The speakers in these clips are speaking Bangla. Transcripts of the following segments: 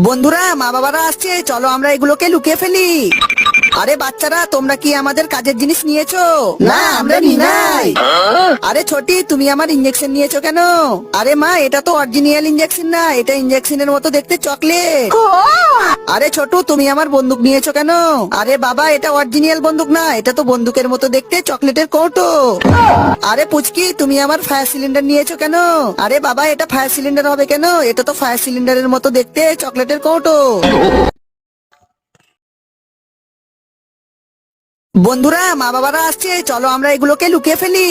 বন্ধুরা, মা বাবারা আসছে, চলো আমরা এগুলোকে লুকিয়ে ফেলি। আরে বাচ্চারা, তোমরা কি আমাদের কাজের জিনিস নিয়েছো? না, আমরা নিই নাই। আরে ছোটি, তুমি আমার ইঞ্জেকশন নিয়েছো কেন? আরে মা, এটা তো অরিজিনাল ইঞ্জেকশন না, এটা ইঞ্জেকশনের মতো দেখতে চকলেট। আরে ছোটু, তুমি আমার বন্দুক নিয়েছো কেন? আরে বাবা, এটা অরিজিনাল বন্দুক না, এটা তো বন্দুকের মতো দেখতে চকলেটের কৌটো। আরে পুচকি, তুমি আমার ফায়ার সিলিন্ডার নিয়েছো কেন? আরে বাবা, এটা ফায়ার সিলিন্ডার হবে কেন? এটা তো ফায়ার সিলিন্ডারের মতো দেখতে চকলেটের কৌটো। বন্ধুরা, মা বাবারা আসছে, চলো আমরা এগুলোকে লুকিয়ে ফেলি।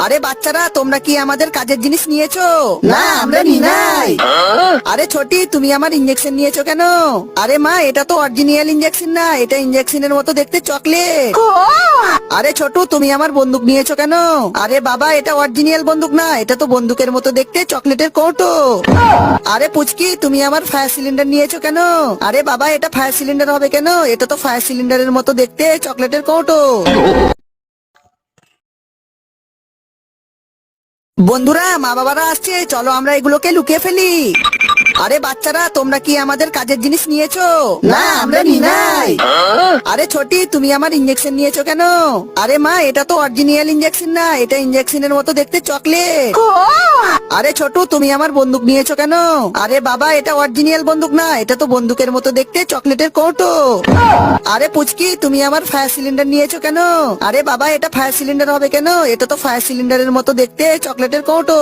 আরে বাচ্চারা, তোমরা কি আমাদের কাজের জিনিস নিয়েছো? না, আমরা নিই নাই। আরে ছোটি, তুমি আমার ইঞ্জেকশন নিয়েছো কেন? আরে মা, এটা তো অরিজিনাল ইঞ্জেকশন না, এটা ইঞ্জেকশনের মতো দেখতে চকলেট। আরে ছোটু, তুমি আমার বন্দুক নিয়েছো কেন? আরে বাবা, এটা অরিজিনাল বন্দুক না, এটা তো বন্দুকের মতো দেখতে চকলেটের কৌটো। আরে পুচকি, তুমি আমার ফায়ার সিলিন্ডার নিয়েছো কেন? আরে বাবা, এটা ফায়ার সিলিন্ডার হবে কেন? এটা তো ফায়ার সিলিন্ডারের মতো দেখতে চকলেটের কৌটো। বন্ধুরা, মা বাবারা আসছে, চলো আমরা এগুলোকে লুকিয়ে ফেলি। আরে বাচ্চারা, তোমরা কি আমাদের কাজের জিনিস নিয়েছো? না, আমরা নিই নাই। আরে ছোটি, তুমি আমার ইঞ্জেকশন নিয়েছো কেন? আরে মা, এটা তো অরিজিনাল ইঞ্জেকশন না, এটা ইঞ্জেকশনের মতো দেখতে চকলেট। আরে ছোটু, তুমি আমার বন্দুক নিয়েছো কেন? আরে বাবা, এটা অরিজিনাল বন্দুক না, এটা তো বন্দুকের মতো দেখতে চকলেটের কৌটো। আরে পুচকি, তুমি আমার ফায়ার সিলিন্ডার নিয়েছো কেন? আরে বাবা, এটা ফায়ার সিলিন্ডার হবে কেন? এটা তো ফায়ার সিলিন্ডারের মতো দেখতে চকলেটের কৌটো।